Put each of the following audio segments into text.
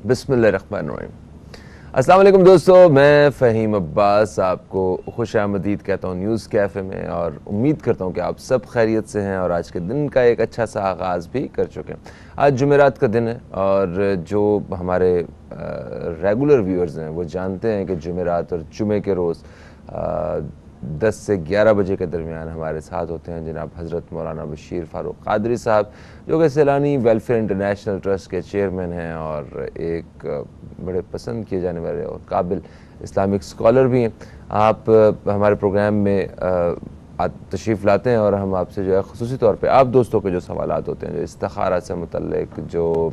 بسم اللہ الرحمن الرحیم۔ السلام علیکم دوستو، میں فہیم عباس آپ کو خوش آمدید کہتا ہوں نیوز کیفے میں، اور امید کرتا ہوں کہ آپ سب خیریت سے ہیں اور آج کے دن کا ایک اچھا سا آغاز بھی کر چکے ہیں۔ آج جمعرات کا دن ہے، اور جو ہمارے ریگولر ویورز ہیں وہ جانتے ہیں کہ جمعرات اور جمعے کے روز 10 سے 11 بجے کے درمیان ہمارے ساتھ ہوتے ہیں جناب حضرت مولانا بشیر فاروق قادری صاحب، جو کہ سیلانی ویلفیئر انٹرنیشنل ٹرسٹ کے چیئرمین ہیں اور ایک بڑے پسند کیے جانے والے اور قابل اسلامک اسکالر بھی ہیں۔ آپ ہمارے پروگرام میں تشریف لاتے ہیں اور ہم آپ سے جو ہے خصوصی طور پہ آپ دوستوں کے جو سوالات ہوتے ہیں، جو استخارہ سے متعلق، جو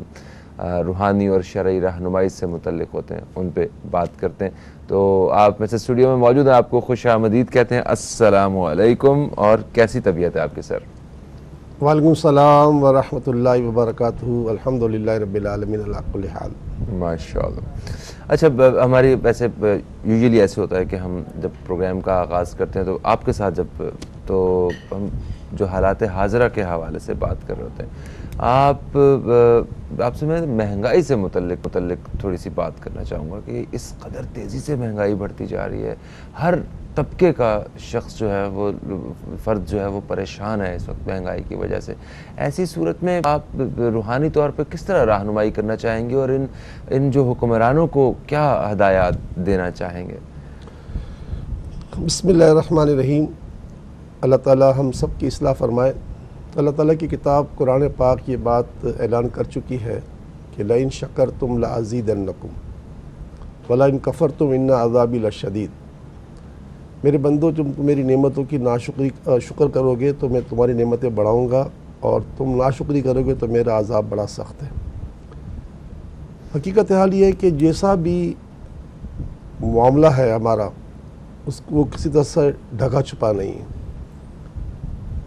روحانی اور شرعی رہنمائی سے متعلق ہوتے ہیں، ان پہ بات کرتے ہیں۔ تو آپ میں سے اسٹوڈیو میں موجود ہیں، آپ کو خوش آمدید کہتے ہیں۔ السلام علیکم، اور کیسی طبیعت ہے آپ کی سر؟ وعلیکم السلام ورحمۃ اللہ وبرکاتہ۔ الحمدللہ رب العالمین علی کل حال۔ ماشاءاللہ۔ اچھا، ہماری ویسے یوزلی ایسے ہوتا ہے کہ ہم جب پروگرام کا آغاز کرتے ہیں تو آپ کے ساتھ تو ہم جو حالات حاضرہ کے حوالے سے بات کر رہے ہوتے ہیں۔ آپ سے میں مہنگائی سے متعلق تھوڑی سی بات کرنا چاہوں گا کہ اس قدر تیزی سے مہنگائی بڑھتی جا رہی ہے، ہر طبقے کا شخص جو ہے وہ فرد جو ہے وہ پریشان ہے اس وقت مہنگائی کی وجہ سے۔ ایسی صورت میں آپ روحانی طور پہ کس طرح رہنمائی کرنا چاہیں گے اور ان جو حکمرانوں کو کیا ہدایات دینا چاہیں گے؟ بسم اللہ الرحمن الرحیم۔ اللہ تعالی ہم سب کی اصلاح فرمائے۔ اللہ تعالیٰ کی کتاب قرآن پاک یہ بات اعلان کر چکی ہے کہ لئن شکرتم لازیدنکم ولئن کفرتم ان عذابی لشدید۔ میرے بندو، جب تم میری نعمتوں کی شکر کرو گے تو میں تمہاری نعمتیں بڑھاؤں گا، اور تم ناشکری کرو گے تو میرا عذاب بڑا سخت ہے۔ حقیقت حال یہ ہے کہ جیسا بھی معاملہ ہے ہمارا، اس کو کسی طرح سے ڈھکا چھپا نہیں ہے۔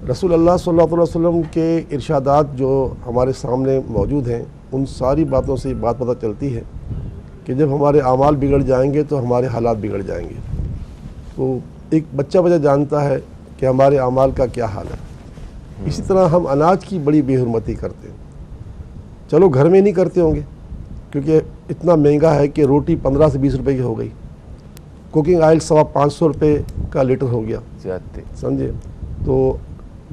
رسول اللہ صلی اللہ علیہ وسلم کے ارشادات جو ہمارے سامنے موجود ہیں، ان ساری باتوں سے یہ بات پتہ چلتی ہے کہ جب ہمارے اعمال بگڑ جائیں گے تو ہمارے حالات بگڑ جائیں گے۔ تو ایک بچہ جانتا ہے کہ ہمارے اعمال کا کیا حال ہے۔ اسی طرح ہم اناج کی بڑی بے حرمتی کرتے ہیں۔ چلو گھر میں نہیں کرتے ہوں گے کیونکہ اتنا مہنگا ہے کہ روٹی 15 سے 20 روپے کی ہو گئی، کوکنگ آئل 550 روپے کا لیٹر ہو گیا، سمجھے؟ تو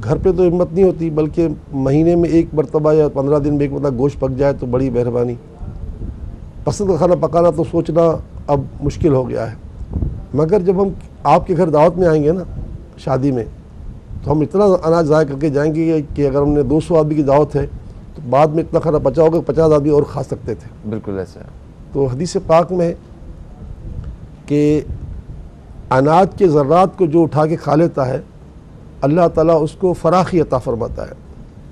گھر پہ تو ہمت نہیں ہوتی، بلکہ مہینے میں ایک مرتبہ یا 15 دن میں ایک مرتبہ گوشت پک جائے تو بڑی مہربانی۔ پسند کا کھانا پکانا تو سوچنا اب مشکل ہو گیا ہے۔ مگر جب ہم آپ کے گھر دعوت میں آئیں گے نا، شادی میں، تو ہم اتنا اناج ضائع کر کے جائیں گے کہ اگر ہم نے 200 آدمی کی دعوت ہے تو بعد میں اتنا کھانا بچا ہوگا 50 آدمی اور کھا سکتے تھے۔ بالکل ایسا ہے۔ تو حدیث پاک میں کہ اناج کے ذرات کو جو اٹھا کے کھا لیتا ہے، اللہ تعالیٰ اس کو فراخی عطا فرماتا ہے۔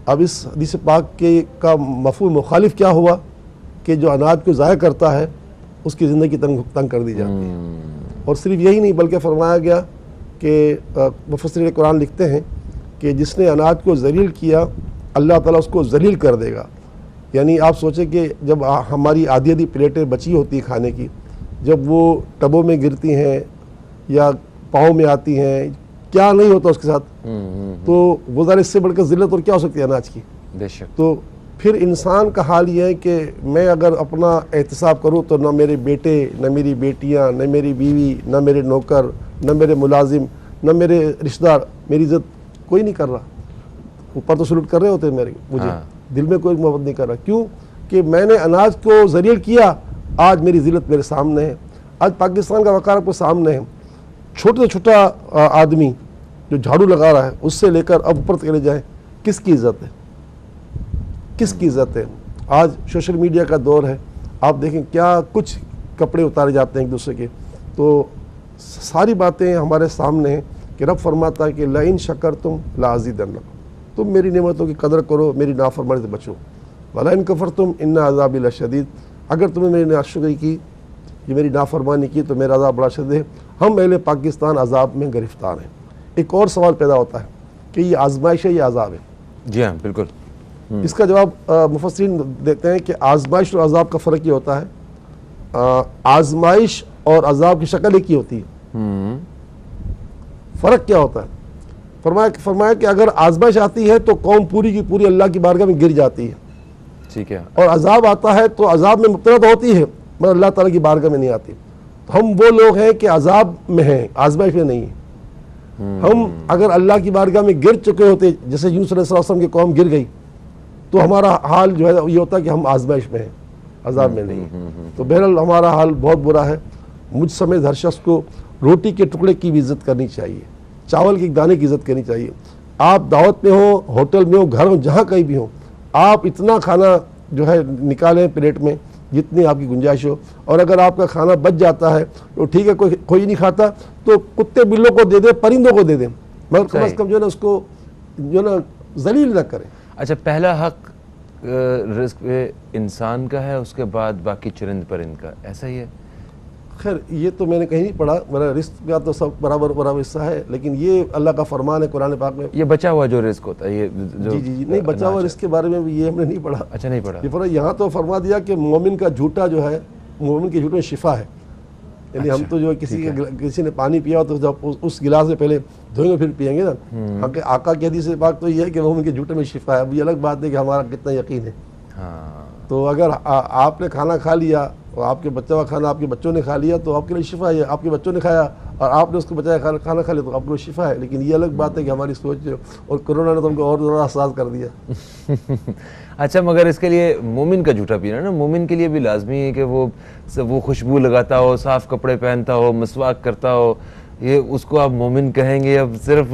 اب اس حدیث پاک کا مفہوم مخالف کیا ہوا کہ جو اناج کو ضائع کرتا ہے اس کی زندگی تنگ کر دی جاتی ہے۔ اور صرف یہی نہیں بلکہ فرمایا گیا کہ مفسرین قرآن لکھتے ہیں کہ جس نے اناج کو ذلیل کیا، اللہ تعالیٰ اس کو ذلیل کر دے گا۔ یعنی آپ سوچیں کہ جب ہماری آدھی پلیٹیں بچی ہوتی ہیں کھانے کی، جب وہ ٹبوں میں گرتی ہیں یا پاؤں میں آتی ہیں، کیا نہیں ہوتا اس کے ساتھ، تو وہ ذرا اس سے بڑھ کر ذلت اور کیا ہو سکتی ہے اناج کی؟ بے شک۔ تو پھر انسان کا حال یہ ہے کہ میں اگر اپنا احتساب کروں تو نہ میرے بیٹے، نہ میری بیٹیاں، نہ میری بیوی، نہ میرے نوکر، نہ میرے ملازم، نہ میرے رشتہ دار میری عزت کوئی نہیں کر رہا۔ اوپر تو سلوٹ کر رہے ہوتے ہیں مجھے، دل میں کوئی محبت نہیں کر رہا۔ کیوں کہ میں نے اناج کو ذلیل کیا، آج میری ذلت میرے سامنے ہے، آج پاکستان کا وقار آپ کے سامنے ہے۔ چھوٹے سے چھوٹا آدمی جو جھاڑو لگا رہا ہے، اس سے لے کر اب اوپر تک لے جائیں، کس کی عزت ہے؟ کس کی عزت ہے؟ آج سوشل میڈیا کا دور ہے، آپ دیکھیں کیا کچھ کپڑے اتارے جاتے ہیں ایک دوسرے کے۔ تو ساری باتیں ہمارے سامنے ہیں کہ رب فرماتا ہے کہ لئن شکرتم لازیدنکم، تم میری نعمتوں کی قدر کرو، میری نافرمانی سے بچو، ولئن کفرتم ان عذابی لشدید، اگر تم نے میری ناشکری کی، یہ میری نافرمانی کی تو میرا عذاب بڑا شدید ہے۔ ہم اہل پاکستان عذاب میں گرفتار ہیں۔ ایک اور سوال پیدا ہوتا ہے کہ یہ آزمائش ہے، یہ عذاب ہے؟ جی ہاں، بالکل۔ اس کا جواب مفسرین دیتے ہیں کہ آزمائش اور عذاب کا فرق یہ ہوتا ہے، آزمائش اور عذاب کی شکل ایک ہی ہوتی ہے۔ فرق کیا ہوتا ہے؟ فرمایا کہ اگر آزمائش آتی ہے تو قوم پوری کی پوری اللہ کی بارگاہ میں گر جاتی ہے، ٹھیک ہے. اور عذاب آتا ہے تو عذاب میں مبتلا تو ہوتی ہے مگر اللہ تعالیٰ کی بارگاہ میں نہیں آتی. تو ہم وہ لوگ ہیں کہ عذاب میں ہیں، آزمائش میں نہیں ہیں. ہم اگر اللہ کی بارگاہ میں گر چکے ہوتے جیسے یونس علیہ السلام کی قوم گر گئی تو ہمارا حال جو ہے یہ ہوتا کہ ہم آزمائش میں ہیں، عذاب میں نہیں ہیں. تو بہرحال ہمارا حال بہت برا ہے. مجھ سمیت ہر شخص کو روٹی کے ٹکڑے کی بھی عزت کرنی چاہیے، چاول کے دانے کی عزت کرنی چاہیے. آپ دعوت میں ہوں، ہوٹل میں ہوں، گھر ہوں، جہاں کہیں بھی ہوں، آپ اتنا کھانا جو ہے نکالیں پلیٹ میں جتنی آپ کی گنجائش ہو. اور اگر آپ کا کھانا بچ جاتا ہے تو ٹھیک ہے، کوئی نہیں کھاتا تو کتے بلوں کو دے دیں، پرندوں کو دے دیں، مگر کم از کم جو ہے نا اس کو جو ہے نا ذلیل نہ کریں. اچھا، پہلا حق رزق پہ انسان کا ہے، اس کے بعد باقی چرند پرند کا، ایسا ہی ہے؟ خیر یہ تو میں نے کہیں نہیں پڑھا، میرا رزق کا تو سب برابر حصہ ہے، لیکن یہ اللہ کا فرمان ہے قرآن پاک میں. یہ بچا ہوا جو رزق ہوتا ہے، یہ جی نہیں، بچا ہوا رزق کے بارے میں بھی یہ ہم نے نہیں پڑھا. اچھا، نہیں پڑھا. یہ یہاں تو فرما دیا کہ مومن کا جھوٹا جو ہے، مومن کے جھوٹے میں شفا ہے. یعنی ہم تو جو کسی نے پانی پیا تو جب اس گلاس میں پہلے دھوئیں گے پھر پیئیں گے نا. ہاں کہ آقا کی حدیث پاک تو یہ ہے کہ مومن کے جھوٹے میں شفا ہے. اب یہ الگ بات ہے کہ ہمارا کتنا یقین ہے. تو اگر آپ نے کھانا کھا لیا اور آپ کے بچہ کا کھانا آپ کے بچوں نے کھا لیا تو آپ کے لیے شفا ہے. آپ کے بچوں نے کھایا اور آپ نے اس کو بچایا کھانا کھا لیا تو آپ کو شفا ہے. لیکن یہ الگ بات ہے کہ ہماری سوچ اور کورونا نے تو ہم کو اور زیادہ حساس کر دیا. اچھا، مگر اس کے لیے مومن کا جھوٹا پینا نا، مومن کے لیے بھی لازمی ہے کہ وہ خوشبو لگاتا ہو، صاف کپڑے پہنتا ہو، مسواک کرتا ہو. یہ اس کو آپ مومن کہیں گے؟ اب صرف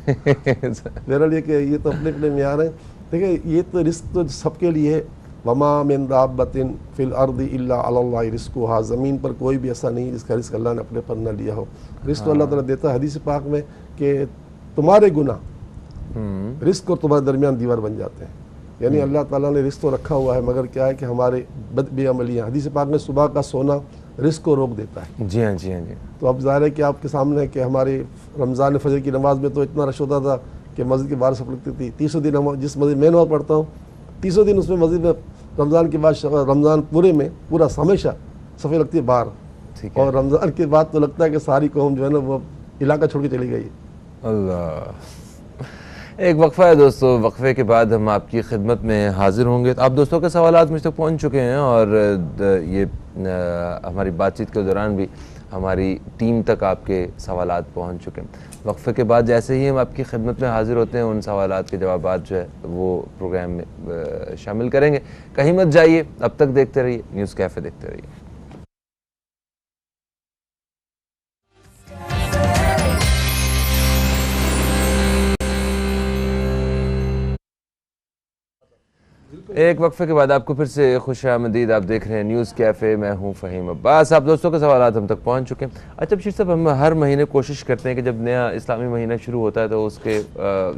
بہرحال یہ کہ یہ تو اپنے اپنے معیار ہیں. دیکھیں یہ تو رزق تو سب کے لیے ہے. وما من دابۃ فی الارض الا علی اللہ رزقھا، زمین پر کوئی بھی ایسا نہیں جس کا رزق اللہ نے اپنے پر نہ لیا ہو. رزق اللہ تعالیٰ دیتا ہے. حدیث پاک میں کہ تمہارے گناہ رزق اور تمہارے درمیان دیوار بن جاتے ہیں. یعنی اللہ تعالیٰ نے رزق تو رکھا ہوا ہے مگر کیا ہے کہ ہمارے بے عملیاں. حدیث پاک میں صبح کا سونا رزق کو روک دیتا ہے. جی ہاں، جی ہاں، جی. تو اب ظاہر ہے کہ آپ کے سامنے ہے کہ ہمارے رمضان فجر کی نماز میں تو اتنا رش ہوتا تھا کہ مسجد کے باہر صف لگتی تھی. 30 دن جس مسجد میں نماز پڑھتا ہوں 30 دن اس میں مسجد میں رمضان کے بعد رمضان پورے میں پورا ہمیشہ صفیں لگتی ہے باہر. اور رمضان کے بعد تو لگتا ہے کہ ساری قوم جو ہے نا وہ علاقہ چھوڑ کے چلی گئی. اللہ. ایک وقفہ ہے دوستو، وقفے کے بعد ہم آپ کی خدمت میں حاضر ہوں گے. آپ دوستوں کے سوالات مجھ تک پہنچ چکے ہیں اور یہ ہماری بات چیت کے دوران بھی ہماری ٹیم تک آپ کے سوالات پہنچ چکے ہیں. وقفے کے بعد جیسے ہی ہم آپ کی خدمت میں حاضر ہوتے ہیں ان سوالات کے جوابات جو ہے وہ پروگرام میں شامل کریں گے. کہیں مت جائیے، اب تک دیکھتے رہیے نیوز کیفے، دیکھتے رہیے. ایک وقفے کے بعد آپ کو پھر سے خوش آمدید. آپ دیکھ رہے ہیں نیوز کیفے، میں ہوں فہیم عباس. آپ دوستوں کے سوالات ہم تک پہنچ چکے ہیں. اچھا بشیر صاحب، ہم ہر مہینے کوشش کرتے ہیں کہ جب نیا اسلامی مہینہ شروع ہوتا ہے تو اس کے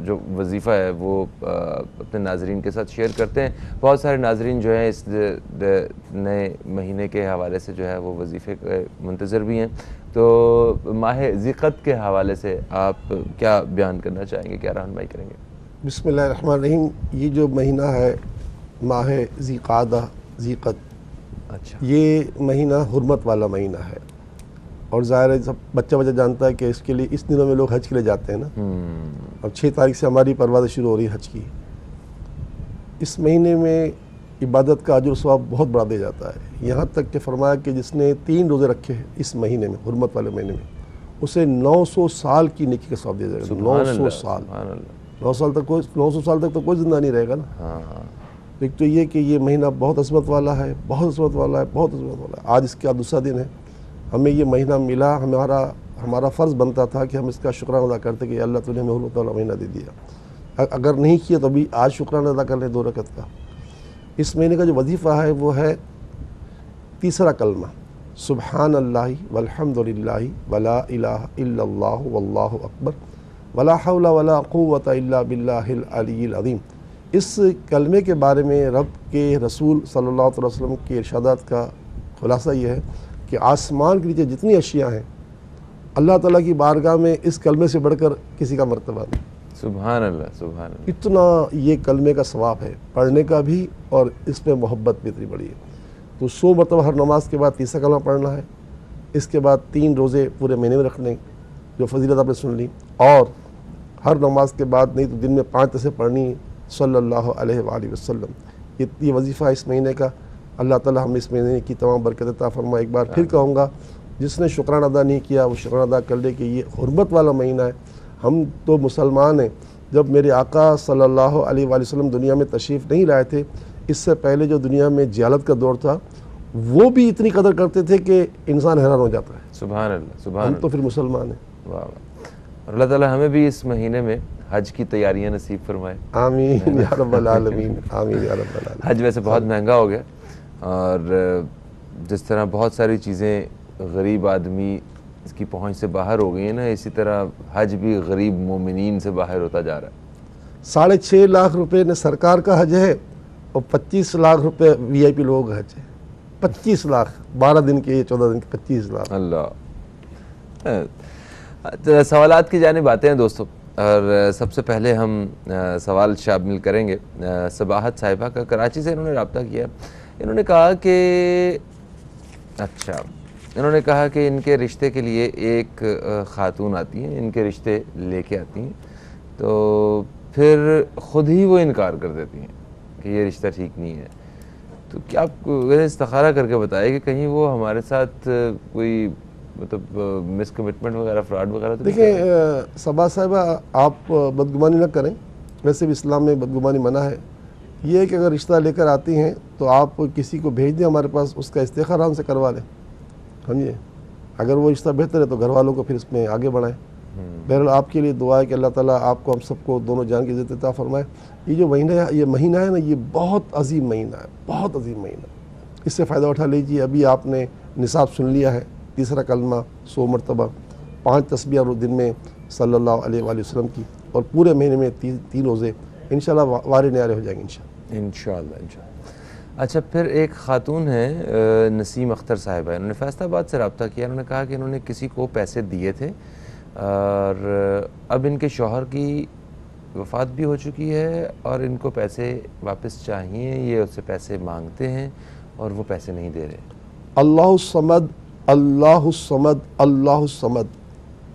جو وظیفہ ہے وہ اپنے ناظرین کے ساتھ شیئر کرتے ہیں. بہت سارے ناظرین جو ہیں اس نئے مہینے کے حوالے سے جو ہے وہ وظیفے کے منتظر بھی ہیں. تو ماہ ذی قعدہ کے حوالے سے آپ کیا بیان کرنا چاہیں گے، کیا رہنمائی کریں گے؟ بسم اللہ الرحمن الرحیم. یہ جو مہینہ ہے ماہ ذی قعدہ، اچھا، یہ مہینہ حرمت والا مہینہ ہے. اور ظاہر ہے سب بچہ جانتا ہے کہ اس کے لیے اس دنوں میں لوگ حج کے لیے جاتے ہیں نا. اب 6 تاریخ سے ہماری پروازیں شروع ہو رہی ہے حج کی. اس مہینے میں عبادت کا اجر و ثواب بہت بڑا دیا جاتا ہے. یہاں تک کہ فرمایا کہ جس نے 3 روزے رکھے ہیں اس مہینے میں، حرمت والے مہینے میں، اسے 900 سال کی نیکی کا ثواب دیا جائے گا. 900 سال 900 سال تک تو کوئی زندہ نہیں رہے گا نا. ایک تو یہ کہ یہ مہینہ بہت عظمت والا ہے، بہت عظمت والا ہے، بہت عظمت والا ہے. آج اس کا دوسرا دن ہے. ہمیں یہ مہینہ ملا، ہمارا فرض بنتا تھا کہ ہم اس کا شکرانہ ادا کرتے کہ اللہ تو نے ہمیں حرمت والا مہینہ دے دیا. اگر نہیں کیا تو ابھی آج شکرانہ ادا کر لیں 2 رکعت کا. اس مہینے کا جو وظیفہ ہے وہ ہے تیسرا کلمہ، سبحان اللہ والحمد للہ ولا الہ الا اللہ واللہ اکبر ولا حول ولا قوۃ الا باللہ العلی العظیم. اس کلمے کے بارے میں رب کے رسول صلی اللہ علیہ وسلم کے ارشادات کا خلاصہ یہ ہے کہ آسمان کے نیچے جتنی اشیاء ہیں اللہ تعالیٰ کی بارگاہ میں اس کلمے سے بڑھ کر کسی کا مرتبہ نہیں. سبحان اللہ، سبحان اللہ. اتنا یہ کلمے کا ثواب ہے پڑھنے کا بھی، اور اس میں محبت بھی اتنی بڑی ہے. تو 100 مرتبہ ہر نماز کے بعد تیسرا کلمہ پڑھنا ہے. اس کے بعد 3 روزے پورے مہینے میں رکھنے جو فضیلت آپ نے سن لی، اور ہر نماز کے بعد نہیں تو دن میں 5 تسبیح پڑھنی صلی اللہ علیہ وآلہ وسلم. یہ وظیفہ اس مہینے کا، اللہ تعالی ہم اس مہینے کی تمام برکت عطا فرمائے۔ ایک بار پھر کہوں گا، جس نے شکرانہ ادا نہیں کیا وہ شکرانہ ادا کر لے کہ یہ حرمت والا مہینہ ہے۔ ہم تو مسلمان ہیں، جب میرے آقا صلی اللہ علیہ وآلہ وسلم دنیا میں تشریف نہیں لائے تھے، اس سے پہلے جو دنیا میں جہالت کا دور تھا، وہ بھی اتنی قدر کرتے تھے کہ انسان حیران ہو جاتا ہے۔ سبحان اللہ، سبحان ہم اللہ، تو پھر مسلمان ہیں۔ واہ واہ۔ اور اللہ تعالیٰ ہمیں بھی اس مہینے میں حج کی تیاریاں نصیب فرمائے۔ آمین یا رب العالمین، آمین یا رب العالمین۔ حج ویسے بہت مہنگا ہو گیا، اور جس طرح بہت ساری چیزیں غریب آدمی اس کی پہنچ سے باہر ہو گئی ہیں نا، اسی طرح حج بھی غریب مومنین سے باہر ہوتا جا رہا ہے۔ 6.5 لاکھ روپے نے سرکار کا حج ہے، اور 25 لاکھ روپے وی آئی پی لوگوں کا حج ہے۔ 25 لاکھ، 12 دن کے 14 دن کے 25 لاکھ۔ اللہ، سوالات کی جانب آتے ہیں دوستو، اور سب سے پہلے ہم سوال شامل کریں گے صباحت صاحبہ کا، کراچی سے انہوں نے رابطہ کیا۔ انہوں نے کہا کہ انہوں نے کہا کہ ان کے رشتے کے لیے ایک خاتون آتی ہیں، ان کے رشتے لے کے آتی ہیں، تو پھر خود ہی وہ انکار کر دیتی ہیں کہ یہ رشتہ ٹھیک نہیں ہے۔ تو کیا آپ استخارہ کر کے بتائے کہ کہیں وہ ہمارے ساتھ کوئی مطلب مس کمٹمنٹ وغیرہ، فراڈ وغیرہ؟ تو دیکھیں صبا صاحبہ، آپ بدگمانی نہ کریں، ویسے بھی اسلام میں بدگمانی منع ہے۔ یہ ہے کہ اگر رشتہ لے کر آتی ہیں تو آپ کسی کو بھیج دیں ہمارے پاس، اس کا استخارہ ہم سے کروا لیں، سمجھے؟ اگر وہ رشتہ بہتر ہے تو گھر والوں کو پھر اس میں آگے بڑھائیں۔ بہرحال آپ کے لیے دعا ہے کہ اللہ تعالیٰ آپ کو، ہم سب کو دونوں جان کی عزت عطا فرمائے۔ یہ جو مہینہ ہے نا، یہ بہت عظیم مہینہ ہے، بہت عظیم مہینہ۔ اس سے فائدہ اٹھا لیجیے۔ ابھی آپ نے نصاب سن لیا ہے، تیسرا کلمہ 100 مرتبہ، 5 تسبیح دن میں صلی اللہ علیہ وآلہ وسلم کی، اور پورے مہینے میں 3 روزے، انشاءاللہ وارے نیارے ہو جائیں گے انشاءاللہ۔ اچھا، پھر ایک خاتون ہے نسیم اختر صاحبہ، انہوں نے فیصل آباد سے رابطہ کیا۔ انہوں نے کہا کہ انہوں نے کسی کو پیسے دیے تھے، اور اب ان کے شوہر کی وفات بھی ہو چکی ہے، اور ان کو پیسے واپس چاہیے، یہ اس سے پیسے مانگتے ہیں اور وہ پیسے نہیں دے رہے۔ اللہ الصمد، اللہ الصمد، اللہ الصمد،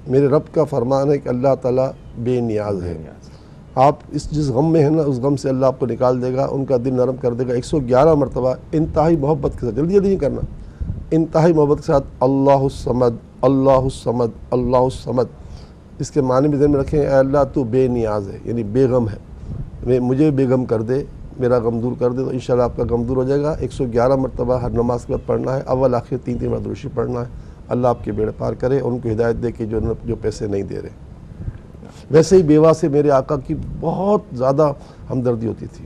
میرے رب کا فرمان ہے کہ اللہ تعالیٰ بے نیاز ہے۔ آپ جس غم میں ہیں نا، اس غم سے اللہ آپ کو نکال دے گا، ان کا دل نرم کر دے گا۔ 111 مرتبہ انتہائی محبت کے ساتھ، جلدی نہیں کرنا، انتہائی محبت کے ساتھ اللہ الصمد، اللہ الصمد، اللہ الصمد۔ اس کے معنی بھی ذہن میں رکھیں، اے اللہ تو بے نیاز ہے، یعنی بے غم ہے، مجھے بے غم کر دے، میرا غم دور کر دے، تو انشاءاللہ آپ کا غم دور ہو جائے گا۔ 111 مرتبہ ہر نماز کے بعد پڑھنا ہے، اول آخر 3 بار درود شریف پڑھنا ہے۔ اللہ آپ کے بیڑے پار کرے، ان کو ہدایت دے کہ جو پیسے نہیں دے رہے۔ ویسے ہی بیوہ سے میرے آقا کی بہت زیادہ ہمدردی ہوتی تھی۔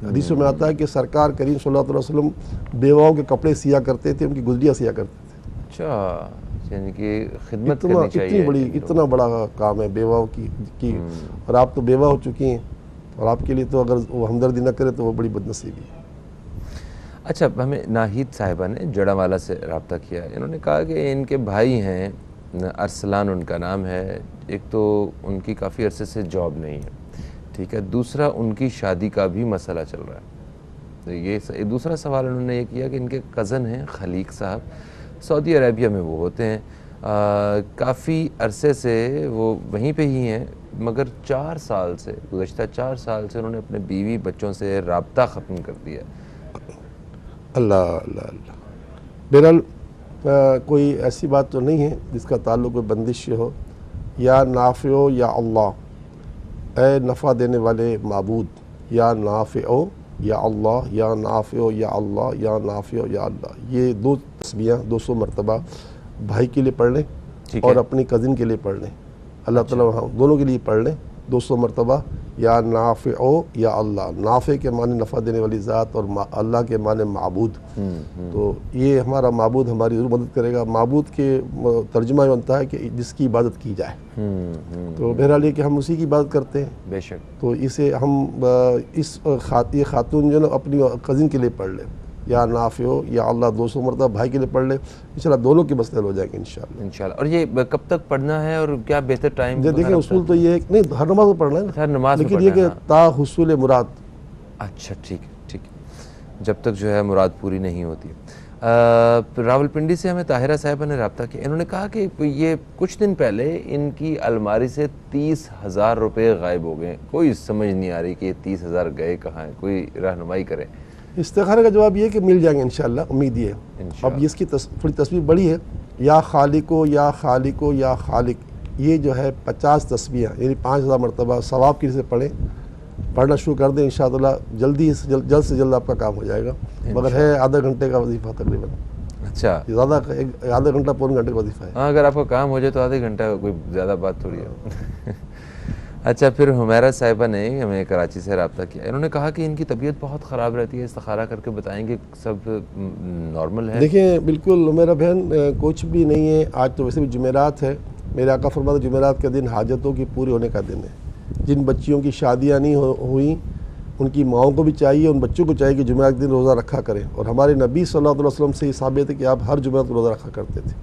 حدیثوں میں آتا ہے کہ سرکار کریم صلی اللہ علیہ وسلم بیواؤں کے کپڑے سیا کرتے تھے، ان کی گدڑیاں سیا کرتے تھے۔ اچھا، یعنی کہ خدمت کرنی چاہیے، اتنا بڑا کام ہے بیواؤں کی، اور آپ تو بیوہ ہو چکی ہیں، اور آپ کے لیے تو اگر وہ ہمدردی نہ کرے تو وہ بڑی بدنصیبی ہے۔ اچھا، ہمیں ناہید صاحبہ نے جڑا والا سے رابطہ کیا۔ انہوں نے کہا کہ ان کے بھائی ہیں، ارسلان ان کا نام ہے، ایک تو ان کی کافی عرصے سے جاب نہیں ہے، ٹھیک ہے، دوسرا ان کی شادی کا بھی مسئلہ چل رہا ہے۔ تو یہ دوسرا سوال انہوں نے یہ کیا کہ ان کے کزن ہیں خلیق صاحب، سعودی عربیہ میں وہ ہوتے ہیں، کافی عرصے سے وہ وہیں پہ ہی ہیں، مگر 4 سال سے، گزشتہ 4 سال سے انہوں نے اپنے بیوی بچوں سے رابطہ ختم کر دیا۔ اللہ اللہ اللہ، بہرحال کوئی ایسی بات تو نہیں ہے جس کا تعلق کوئی بندش سے ہو۔ یا نافع یا اللہ، اے نفع دینے والے معبود، یا نافع یا اللہ، یا نافع یا اللہ، یا نافع یا اللہ، یہ 2 تسبیحاں 200 مرتبہ بھائی کے لیے پڑھ لیں اور اپنی کزن کے لیے پڑھ لیں۔ اللہ تعالیٰ دونوں کے لیے پڑھ لیں 200 مرتبہ، یا نافع یا اللہ۔ نافع کے معنی نفع دینے والی ذات، اور اللہ کے معنی معبود۔ تو یہ ہمارا معبود ہماری ضرور مدد کرے گا۔ معبود کے ترجمہ یہ بنتا ہے کہ جس کی عبادت کی جائے، تو بہرحال یہ کہ ہم اسی کی عبادت کرتے ہیں، بے شک۔ تو اسے ہم یہ خاتون جو نا اپنی کزن کے لیے پڑھ لیں، یا نافع یا اللہ 200 مرتبہ بھائی کے لیے پڑھ لیں، انشاءاللہ دونوں کے مسئلے ہو جائیں گے انشاءاللہ۔ اور یہ کب تک پڑھنا ہے اور کیا بہتر ٹائم؟ دیکھیں اصول تو یہ ہے کہ نہیں، ہر نماز میں پڑھنا ہے، ہر نماز میں، لیکن یہ کہ تا حصول مراد۔ اچھا، ٹھیک ہے، جب تک جو ہے مراد پوری نہیں ہوتی۔ راولپنڈی سے ہمیں طاہرہ صاحبہ نے رابطہ کیا۔ انہوں نے کہا کہ یہ کچھ دن پہلے ان کی الماری سے 30,000 روپے غائب ہو گئے، کوئی سمجھ نہیں آ رہی کہ یہ 30,000 گئے کہاں ہیں، کوئی رہنمائی کرے۔ استخارے کا جواب یہ ہے کہ مل جائیں گے انشاءاللہ، امید یہ ہے۔ اب اس کی تھوڑی تسبیح بڑی ہے، یا خالقو یا خالقو یا خالق، یہ جو ہے 50 تسبیح یعنی 5000 مرتبہ ثواب کی سے پڑھنا شروع کر دیں انشاءاللہ، جلد سے جلد آپ کا کام ہو جائے گا، مگر ہے آدھا گھنٹے کا وظیفہ تقریباً۔ اچھا، زیادہ آدھا گھنٹہ پورے گھنٹے کا وظیفہ ہے۔ ہاں، اگر آپ کا کام ہو جائے تو آدھے گھنٹہ کوئی زیادہ بات تھوڑی ہے۔ اچھا، پھر حمیرہ صاحبہ نے ہمیں کراچی سے رابطہ کیا، انہوں نے کہا کہ ان کی طبیعت بہت خراب رہتی ہے، استخارہ کر کے بتائیں کہ سب نارمل ہے۔ دیکھیں بالکل میرا بہن کچھ بھی نہیں ہے، آج تو ویسے بھی جمعرات ہے، میرے آقا فرماتے جمعرات کا دن حاجتوں کی پوری ہونے کا دن ہے۔ جن بچیوں کی شادیاں نہیں ہوئیں ان کی ماؤں کو بھی چاہیے، ان بچوں کو چاہیے کہ جمعرات کے دن روزہ رکھا کریں، اور ہمارے نبی صلی اللہ علیہ وسلم سے یہ ثابت ہے کہ آپ ہر جمعرات کو روزہ رکھا کرتے تھے۔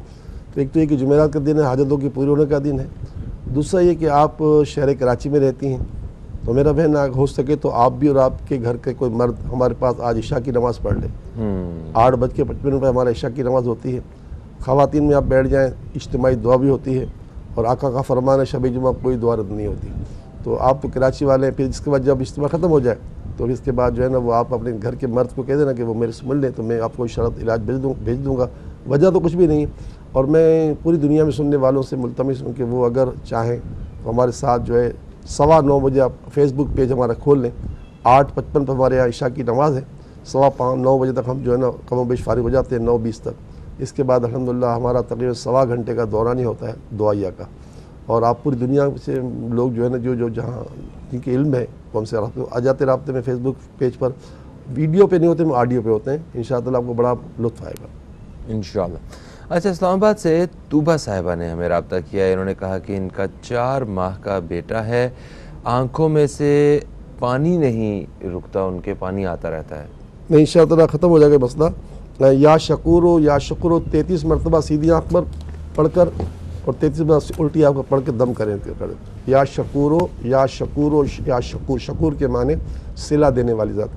تو ایک تو یہ کہ جمعرات کا دن ہے، حاجتوں کی پوری ہونے کا دن ہے۔ دوسرا یہ کہ آپ شہر کراچی میں رہتی ہیں، تو میرا بہن ہو سکے تو آپ بھی اور آپ کے گھر کے کوئی مرد ہمارے پاس آج عشاء کی نماز پڑھ لیں۔ 8:55 ہمارا عشاء کی نماز ہوتی ہے، خواتین میں آپ بیٹھ جائیں، اجتماعی دعا بھی ہوتی ہے، اور آقا کا فرمان ہے شب جمعہ کوئی دعا رد نہیں ہوتی۔ تو آپ تو کراچی والے ہیں، پھر اس کے بعد جب اجتماع ختم ہو جائے تو اس کے بعد جو ہے نا وہ آپ اپنے گھر کے مرد کو کہہ دینا کہ وہ میرے سے مل لیں، تو میں آپ کو شرط علاج بھیج دوں گا۔ وجہ تو کچھ بھی نہیں، اور میں پوری دنیا میں سننے والوں سے ملتمس ہوں کہ وہ اگر چاہیں تو ہمارے ساتھ جو ہے 9:15 بجے آپ فیس بک پیج ہمارا کھول لیں، 8:55 پہ ہمارے یہاں عشاء کی نماز ہے، 9:15 بجے تک ہم جو ہے نا کم و بیش فارغ ہو جاتے ہیں، 9:20 تک۔ اس کے بعد الحمدللہ ہمارا تقریباً 1.25 گھنٹے کا دوران ہی ہوتا ہے دعائیہ کا، اور آپ پوری دنیا سے لوگ جو ہے نا جو جہاں جن کے علم ہے وہ ہم سے آ جاتے رابطے میں۔ فیس بک پیج پر ویڈیو پہ نہیں ہوتے، ہم آڈیو پہ ہوتے ہیں، انشاءاللہ آپ کو بڑا لطف آئے گا انشاءاللہ۔ اچھا، اسلام آباد سے طوبہ صاحبہ نے ہمیں رابطہ کیا ہے، انہوں نے کہا کہ ان کا 4 ماہ کا بیٹا ہے، آنکھوں میں سے پانی نہیں رکتا، ان کے پانی آتا رہتا ہے۔ نہیں، انشاءاللہ ختم ہو جائے گا مسئلہ۔ یا شکورو یا شکرو 33 مرتبہ سیدھی آنکھ پر پڑھ کر اور 33 مرتبہ الٹی آنکھ پر پڑھ کے دم کریں، یا شکورو یا شکورو یا شکور، شکور کے معنی صلہ دینے والی ذات۔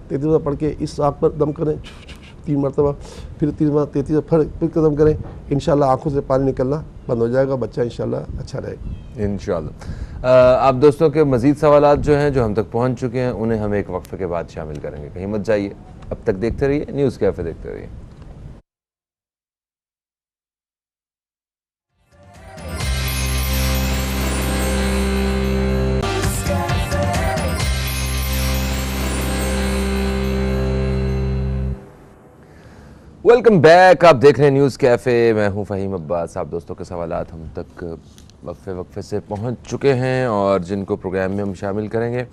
33 مرتبہ پڑھ کے اس آنکھ پر دم کریں 3 مرتبہ، پھر 33 پھر دم کریں، انشاءاللہ آنکھوں سے پانی نکلنا بند ہو جائے گا، بچہ انشاءاللہ اچھا رہے گا انشاءاللہ۔ آپ دوستوں کے مزید سوالات جو ہیں جو ہم تک پہنچ چکے ہیں انہیں ہم ایک وقفے کے بعد شامل کریں گے، کہیں مت جائیے، اب تک دیکھتے رہیے نیوز کیفے، دیکھتے رہیے۔ ویلکم بیک، آپ دیکھ رہے ہیں نیوز کیفے، میں ہوں فہیم عباس۔ آپ دوستوں کے سوالات ہم تک وقفے سے پہنچ چکے ہیں اور جن کو پروگرام میں ہم شامل کریں گے۔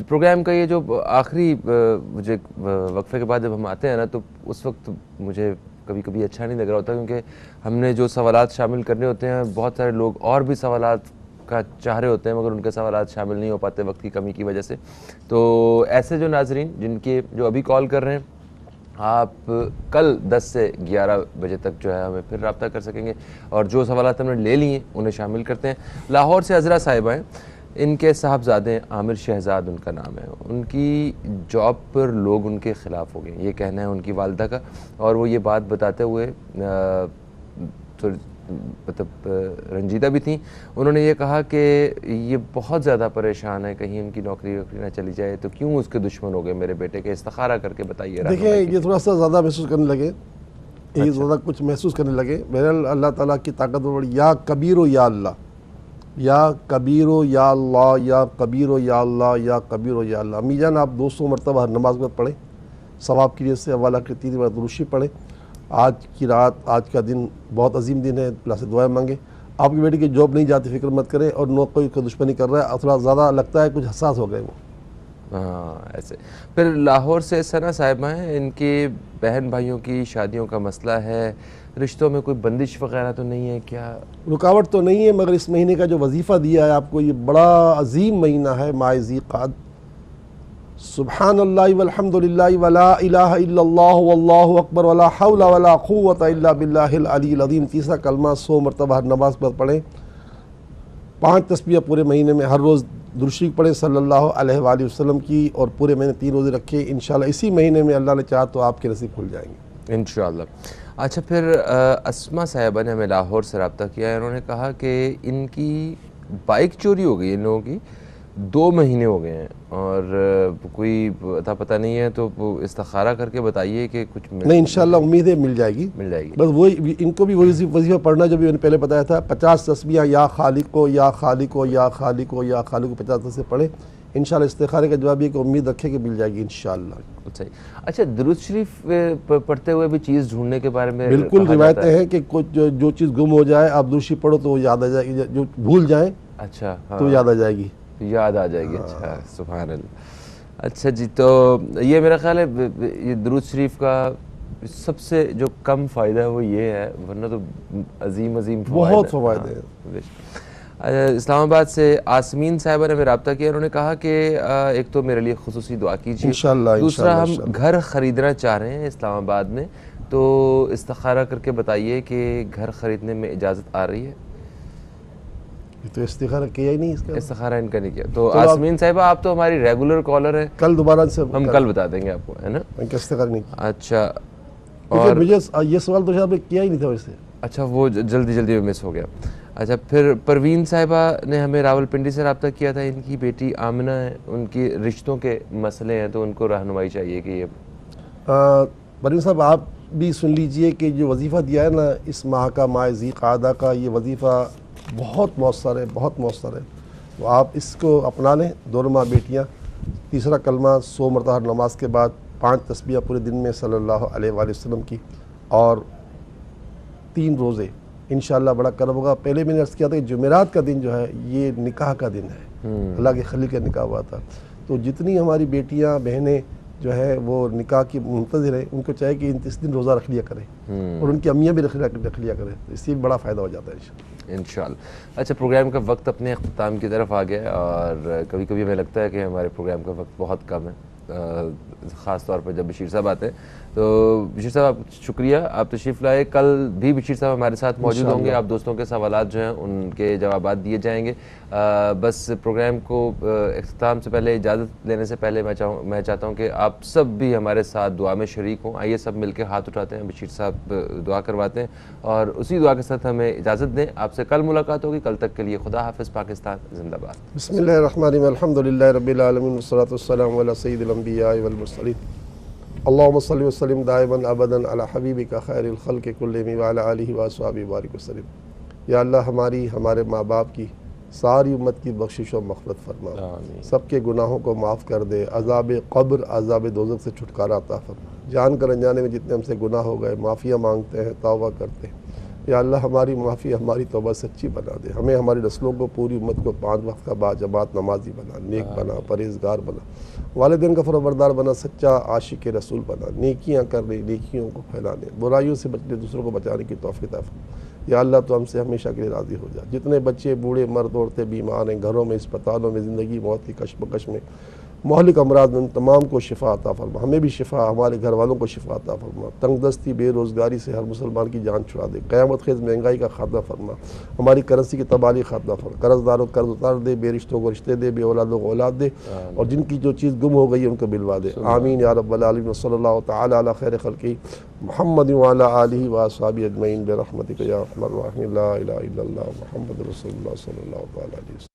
پروگرام کا یہ جو آخری مجھے وقفے کے بعد جب ہم آتے ہیں نا تو اس وقت مجھے کبھی کبھی اچھا نہیں لگ رہا ہوتا، کیونکہ ہم نے جو سوالات شامل کرنے ہوتے ہیں بہت سارے لوگ اور بھی سوالات کا چاہ رہے ہوتے ہیں مگر ان کے سوالات شامل نہیں ہو پاتے وقت کی کمی کی وجہ سے۔ تو ایسے جو ناظرین جن کے جو ابھی کال کر رہے ہیں، آپ کل 10 سے 11 بجے تک جو ہے ہمیں پھر رابطہ کر سکیں گے، اور جو سوالات ہم نے لے لیے انہیں شامل کرتے ہیں۔ لاہور سے عذرا صاحبہ ہیں، ان کے صاحبزادے عامر شہزاد ان کا نام ہے، ان کی جاب پر لوگ ان کے خلاف ہو گئے، یہ کہنا ہے ان کی والدہ کا، اور وہ یہ بات بتاتے ہوئے مطلب رنجیدہ بھی تھیں۔ انہوں نے یہ کہا کہ یہ بہت زیادہ پریشان ہے، کہیں ان کی نوکری نہ چلی جائے، تو کیوں اس کے دشمن ہو گئے میرے بیٹے کے، استخارہ کر کے بتائیے۔ دیکھیں یہ تھوڑا سا زیادہ محسوس کرنے لگے، یہ زیادہ کچھ محسوس کرنے لگے، بہرحال اللہ تعالیٰ کی طاقت بڑی، یا کبیرو یا اللہ، یا کبیرو یا اللہ، یا کبیرو یا اللہ، یا کبیرو یا اللہ۔ امی جان آپ 200 مرتبہ ہر نماز میں پڑھیں، ثواب کی نیت سے حوالہ کے 3 بار دروشی پڑھیں۔ آج کی رات، آج کا دن بہت عظیم دن ہے، اللہ سے دعائیں مانگیں۔ آپ کی بیٹی کی جاب نہیں جاتی، فکر مت کریں، اور نو کوئی دشمنی کر رہا ہے، تھوڑا زیادہ لگتا ہے کچھ حساس ہو گئے وہ۔ ہاں ایسے۔ پھر لاہور سے ثنا صاحبہ ہیں، ان کے بہن بھائیوں کی شادیوں کا مسئلہ ہے، رشتوں میں کوئی بندش وغیرہ تو نہیں ہے کیا؟ رکاوٹ تو نہیں ہے، مگر اس مہینے کا جو وظیفہ دیا ہے آپ کو، یہ بڑا عظیم مہینہ ہے، ماہ ذی قعدہ۔ سبحان اللہ والحمد للہ ولا الہ الا اللہ واللہ اکبر ولا حول ولا قوت الا باللہ العلی العظیم، تیسرا کلمہ 100 مرتبہ ہر نماز پر پڑھیں، 5 تسبیح پورے مہینے میں، ہر روز درود شریف پڑھیں صلی اللہ علیہ وآلہ وسلم کی، اور پورے مہینے 3 روزے رکھیں، انشاءاللہ اسی مہینے میں اللہ نے چاہا تو آپ کے نصیب کھل جائیں گے انشاءاللہ۔ اچھا، پھر اسما صاحبہ نے ہمیں لاہور سے رابطہ کیا ہے، انہوں نے کہا کہ ان کی بائک چوری ہو گئی ان لوگوں کی، 2 مہینے ہو گئے ہیں اور کوئی اتا پتہ نہیں ہے، تو استخارہ کر کے بتائیے کہ کچھ نہیں انشاءاللہ امید ہے مل جائے گی. مل جائے گی. بس وہی ان کو بھی وہی وظیفہ پڑھنا جو بھی میں نے پہلے بتایا تھا، 50 تسبیحاں یا خالق کو یا خالق کو یا خالق کو یا خالق کو 50 سے پڑھیں. انشاءاللہ استخارے کا جواب یہ کہ امید رکھے کہ مل جائے گی انشاءاللہ. اچھا، درود شریف پڑھتے ہوئے بھی چیز ڈھونڈنے کے بارے میں بالکل روایتیں ہیں کہ کچھ جو چیز گم ہو جائے آپ درود شریف پڑھو تو وہ یاد آ جائے گی، جو بھول جائیں اچھا تو یاد آ جائے گی. یاد آ جائے گی. اچھا سبحان اللہ. اچھا جی، تو یہ میرا خیال ہے یہ درود شریف کا سب سے جو کم فائدہ ہے وہ یہ ہے، ورنہ تو عظیم بہت فوائد ہیں. اسلام آباد سے آسمین صاحبہ نے ہمیں رابطہ کیا، انہوں نے کہا کہ ایک تو میرے لیے خصوصی دعا کیجیے، انشاءاللہ. دوسرا ہم گھر خریدنا چاہ رہے ہیں اسلام آباد میں، تو استخارہ کر کے بتائیے کہ گھر خریدنے میں اجازت آ رہی ہے. تو استخارہ کیا ہی نہیں اس کا. استخارہ ان کا نہیں کیا. تو آسمین صاحبہ آپ تو ہماری ریگولر کالر ہیں، کل دوبارہ سے ہم کل بتا دیں گے آپ کو، ہے نا. استخارہ نہیں کیا. اچھا، اور مجھے یہ سوال تو شاید کیا ہی نہیں تھا ویسے. اچھا، وہ جلدی میں مس ہو گیا. اچھا، پھر پروین صاحبہ نے ہمیں راول پنڈی سے رابطہ کیا تھا، ان کی بیٹی آمنہ ہے، ان کی رشتوں کے مسئلے ہیں، تو ان کو رہنمائی چاہیے کہ یہ پروین صاحب آپ بھی سن لیجئے کہ جو وظیفہ دیا ہے نا اس ماہ کا، ماہ ذی قعدہ کا، یہ وظیفہ بہت مؤثر ہے، بہت مؤثر ہے. تو آپ اس کو اپنا لیں. دونوں بیٹیاں 3 کلمہ 100 مرتبہ ہر نماز کے بعد، 5 تسبیحیں پورے دن میں صلی اللہ علیہ وآلہ وسلم کی، اور 3 روزے انشاءاللہ بڑا کرم ہوگا. پہلے میں نے عرض کیا تھا کہ جمعرات کا دن جو ہے یہ نکاح کا دن ہے، اللہ کے خلیل کا نکاح ہوا تھا. تو جتنی ہماری بیٹیاں بہنیں جو ہے وہ نکاح کی منتظر ہیں، ان کو چاہے کہ اس دن روزہ رکھ لیا کریں، اور ان کی امیاں بھی رکھ لیا کریں. اس سے بڑا فائدہ ہو جاتا ہے انشاءاللہ. اچھا، پروگرام کا وقت اپنے اختتام کی طرف آ گیا ہے، اور کبھی کبھی ہمیں لگتا ہے کہ ہمارے پروگرام کا وقت بہت کم ہے، خاص طور پر جب بشیر صاحب آتے ہیں. تو بشیر صاحب شکریہ، آپ تشریف لائے. کل بھی بشیر صاحب ہمارے ساتھ موجود ہوں گے. آپ دوستوں کے سوالات جو ہیں ان کے جوابات دیے جائیں گے. بس پروگرام کو اختتام سے پہلے، اجازت لینے سے پہلے میں چاہتا ہوں کہ آپ سب بھی ہمارے ساتھ دعا میں شریک ہوں. آئیے سب مل کے ہاتھ اٹھاتے ہیں، بشیر صاحب دعا کرواتے ہیں، اور اسی دعا کے ساتھ ہمیں اجازت دیں. آپ سے کل ملاقات ہوگی. کل تک کے لیے خدا حافظ. پاکستان زندہ باد. بسم اللہ الرحمن الرحیم. الحمدللہ رب العالمین والصلاة والسلام علی سید الانبیاء والمرسلین. اللہم صلی وسلم دائما ابدا علی حبیبک خیر الخلق کلہم وعلی آلہ واصحابہ بارک وسلم. یا اللہ ہمارے ماں باپ کی، ساری امت کی بخشش و مغفرت فرما. سب کے گناہوں کو معاف کر دے. عذاب قبر، عذاب دوزخ سے چھٹکارا عطا فرما. جان کر انجانے میں جتنے ہم سے گناہ ہو گئے معافیاں مانگتے ہیں، توبہ کرتے ہیں. یا اللہ ہماری معافی، ہماری توبہ سچی بنا دے. ہمیں ہماری نسلوں کو، پوری امت کو 5 وقت کا باجماعت نمازی بنا، نیک بنا، پرہیزگار بنا، والدین کا فرمانبردار بنا، سچا عاشق رسول بنا. نیکیاں کرنے، نیکیوں کو پھیلانے، برائیوں سے بچنے، دوسروں کو بچانے کی توفیق عطا فرما. یا اللہ تو ہم سے ہمیشہ کے لیے راضی ہو جا. جتنے بچے، بوڑھے، مرد، عورتیں بیمار ہیں، گھروں میں، اسپتالوں میں، زندگی موت کی کشمکش میں، مہلک امراض میں، ان تمام کو شفا عطا فرما. ہمیں بھی شفا، ہمارے گھر والوں کو شفا عطا فرما. تنگ دستی، بے روزگاری سے ہر مسلمان کی جان چھڑا دے. قیامت خیز مہنگائی کا خاتمہ فرما. ہماری کرنسی کی تباہی خاتمہ فرما. قرض داروں قرض اتار دے، بے رشتوں کو رشتے دے، بے اولادوں کو اولاد دے، اور جن کی جو چیز گم ہو گئی ہے ان کو ملوا دے. آمین یا رب العالمین. صلی اللہ تعالی علی خیر خلقہ محمد وعلی آلہ واصحابہ اجمعین برحمتک یا ارحم الراحمین. لا الہ الا اللہ محمد رسول اللہ صلی اللہ تعالی علیہ وسلم.